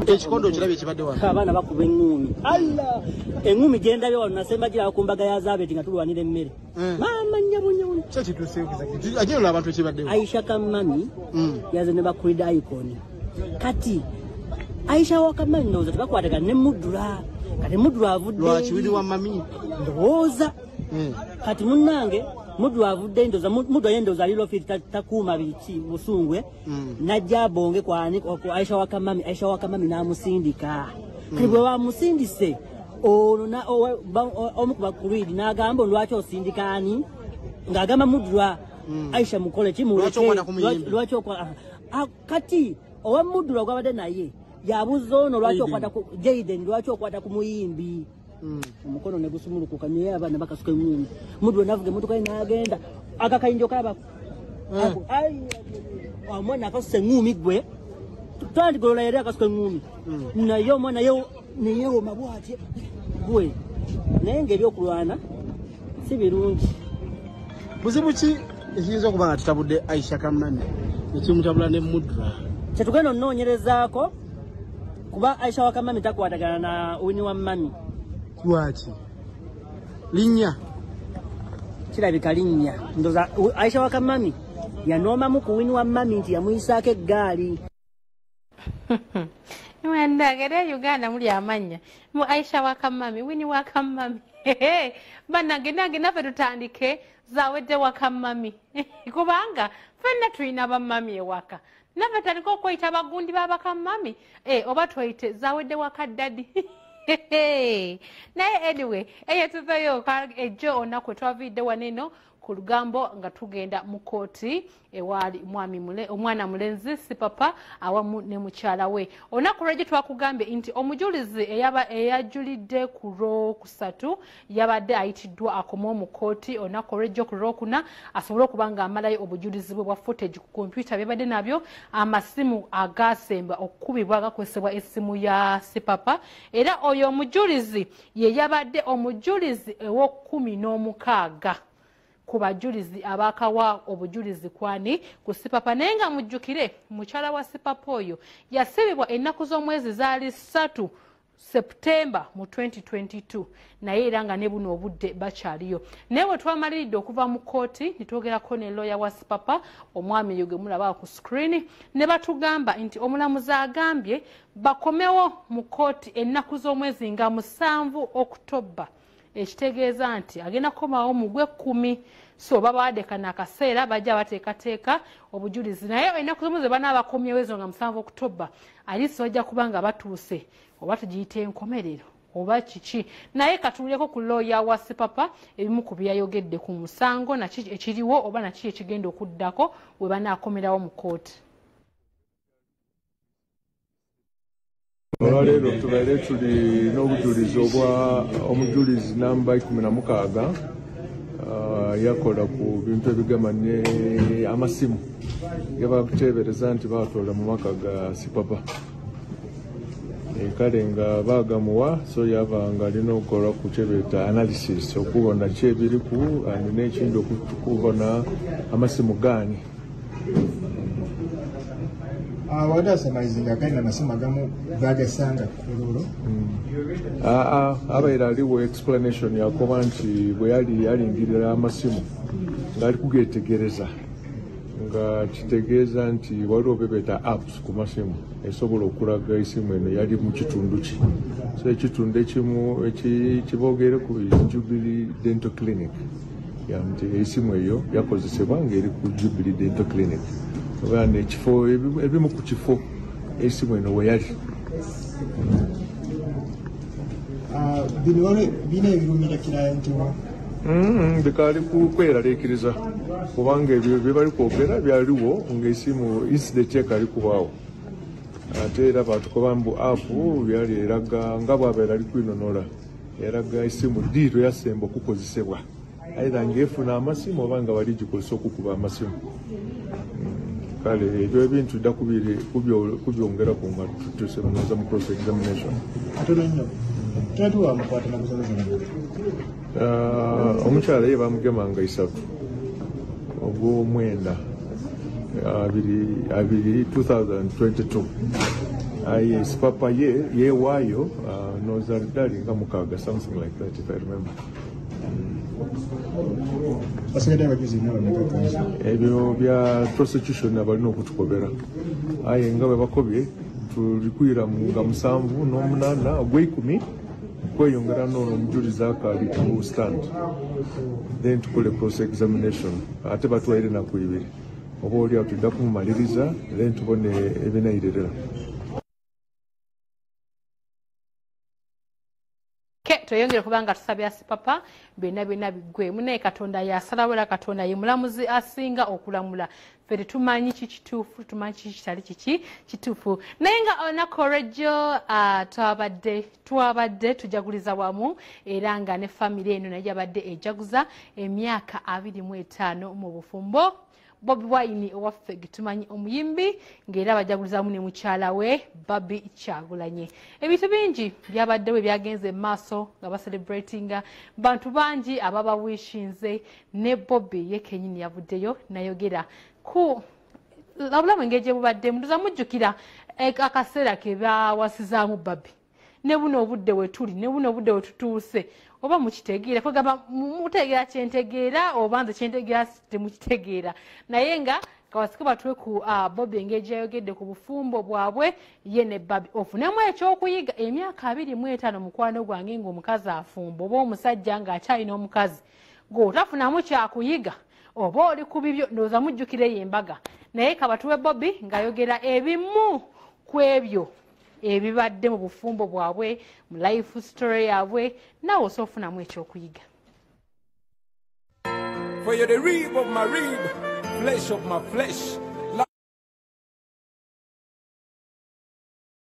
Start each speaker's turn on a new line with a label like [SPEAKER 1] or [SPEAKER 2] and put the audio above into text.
[SPEAKER 1] Ekikondo kirabye kibadde wano.
[SPEAKER 2] Abaana bakuba engumi. Allah. Engumi genda byo wano nasemba gira kumbaga ya zabe tinga tulwanire emmere. Mama nyabunya.
[SPEAKER 1] Kiki tuseekuza kiti. Ajino abantu kibadde.
[SPEAKER 2] Aisha Kamami. Yaze ne bakulida icon. Kati Aisha wakamani ndoza tebakwataga ne Mudura. Kati Mudura avudde.
[SPEAKER 1] Lwaki wili wa mami.
[SPEAKER 2] Ndowooza. Kati munnange Mudura avudde ndoza Mudura yendoza alilo fiti takuuma biki musungwe. Najja bonge kwani Aisha wakamami namusindika. Kati bwe bamusindise ono na omukuba kulidi n'agamba lwaki osindikaani ng'agamba Mudura Aisha mukole kimuleke lwaki okwa kati owa Mudura gwabadde naye yabuza ono lwaki okwata ku Jaden lwaki okwata ku muyimbi omukono ne gusumulukuka naye abaana bakasuka engumi Mudura navuga emmotoka n'agenda akakayinjo kaba omwana akasusa engumi gwe twandigolola yali akasuka engumi naye omwana naye omabwatye gwe naye ng'ebyokulwana si birungi.
[SPEAKER 1] Buzibu ki ekiyinza okuba nga tutabudde Aisha Kamami ekimutabula ne Mudura?
[SPEAKER 2] Kyetugenda onoonyerezaako kuba Aisha Wakamami takwatagana na Winnie Wamami.
[SPEAKER 1] Lwaki? Linnya?
[SPEAKER 2] Kirabika linnya. Ndoza Aisha Wakamami yanoomamu ku Winnie Wamami nti yamuyisaako eggaali.
[SPEAKER 3] Mwandagere Uganda muli amanya mu Aisha Wakamami Winnie Wakamami banange nange nafe tutandike zawedde Wakamami kubanga fenna tulina bamami ewaka nafe tandika okweyita abagundi b'abakamami oba tweyite zawedde wakaddadi naye anyway eyetuveyo ejjo onaku twavidde waneno ku lugambo nga tugenda mu kooti ewali omwana mulenzi Sipapa awamu ne mukyala we. Onaku lwegye twakugambye nti omujulizi eyajulidde ku Lwokusatu yabadde ayitiddwa akoma mu kooti onaku lwegyo ku Lwokuna asobole okuba nga amalayo obujulizi bwe bwa footage ku kompyuta byabadde nabyo amasimu agasemba okukubibwa agakozesebwa essimu ya Sipapa era oyo omujulizi ye yabadde omujulizi ow'okumin'omukaaga ku bajulizi abakawa obujulizi kwani ku Sipapa naye nga mujjukire mukyala wa Sipapa oyo yasibibwa ennaku z'omwezi zaali 3 Septemba mu 2022 naye era nga ne buno obudde bakyaliyo. Naye bwe twamaliridde okuva mu kooti nitwogerako ne lawyer wa Sipapa omwami yo gwe mulaba ku screen ne batugamba nti omulamuzi agambye bakomewo mu kooti ennaku z'omwezi nga 7 Oktoba ekitegeeza nti agenda kukomawo mu Gw'ekkumi so babawadekana akaseera bajja bateekateeka obujulizi naye ennaku z'omwezi banaabakomyewo ezo nga 7 Oktoba aliisi bajja kuba nga batuuse oba tugiyita enkomerero oba kiki naye katuleko ku lawyer wa Sipapa ebimu ku byayogedde ku musango naki ekiriwo oba naki ekigenda okuddako we banaakomerawo mu kooti.
[SPEAKER 4] Olwaleero tubaire tuli n'obujulizi obwa omujulizi namba 16 yakola ku bintu ebigama ne amasimu gebakuteebereza nti batoola mu maka ga Sipapa kale nga bagamuwa so yabanga alina okukola ku kyebeeta analysis okubona ki ebiriku n'ekindi okubona amasimu gaani.
[SPEAKER 5] What are some amazing kind of Samagamu Vagasanga Kururo?
[SPEAKER 4] Abairaliwo explanation ya komanchi bwe yali ngirira amasimu ngali kugetegereza nga kitegeeza nti waliwo bebeta apps ku masimu esobola okulaga isimu eno yali mu kitundu ki so ekitundu ekimu ekibogere ku Jubilee Dental Clinic nti isimu eyo yakozesebwa ng'eri ku Jubilee Dental Clinic obane ekifo ebimu ku kifo esimu eno we yali.
[SPEAKER 5] Bino ebirumira kiraya ntiwa
[SPEAKER 4] bikali kweraliikiriza kubanga ebyo bye bali kwogera byaliwo ng'esimu incident ekali kubaawo ate era batukoba mbu apu byali eraga nga bw'abeera ali kwinonola eraga esimu diiro yasemba okukozesebwa aira ng'efuna amasimu oba nga bali gikozesa okukuba amasimu. Kale ebyo ebintu dda kubyongerako nga tusemeza mu cross examination. Omukyala ye bamugemanga 3 ogw'omwenda 2022 yes papa ye wayo nozalidali nga mukaga something like that if I remember. Ebyo bya prosecution abalina okutukobera aye nga bwe bakobye tulikwira nga 7 n'omunana ogw'ekumi kweyongera n'omujulizi akaali ku stand then tukole cross examination ate batwaire naku 2 oba oli awo tudda kumumaliriza then tubone ebinairerera.
[SPEAKER 3] Toyongere kubanga tusabya Sipapa byonna bigwemu naye Katonda yasalawera Katonda ye mulamuzi asinga okulamula ffe tumanyi kituufu tumanyi kitali kituufu naye nga onakorejo twabadde tujaguliza wamu era nga ne family eno naye yabadde ejaguza emyaka 25 mu bufumbo. Bobi Wine owaffe tumanyi omuyimbi ng'era abajagulizamu ne mukyala we Bobby Kyagulanyi. Ebintu bingi byabaddewo byagenze maaso nga baselebratinga bantu bangi ababa wishinze ne Bobby ye kenyini yavuddeyo nayogera ku labulamu engeri gye bubadde nduza mujjukira akaseera ke bawasizaamu Bobby ne buno obudde we tuli ne buno obudde we tutuuse oba mukitegeera kwegamba mutegeera kyentegeera oba nze kyentegeera temukitegeera naye nga kawasike batwe ku Bobby engeri gyayogedde ku bufumbo bwabwe ye ne Bobby ofunemu ekyokuyiga emyaka 25 mukwano gwange ng'omukazi afumba oba omusajja ng'akyalina omukazi g'otafunamu kyakuyiga oba oli ku bibyo ndowooza mujjukire y'embaga naye kabatuwe Bobby ng'ayogera ebimu ku ebyo ebibadde mu bufumbo bwabwe mu life story yabwe nawe osofunamu ekyokuyiga.
[SPEAKER 6] For you the rib of my rib, flesh of my flesh,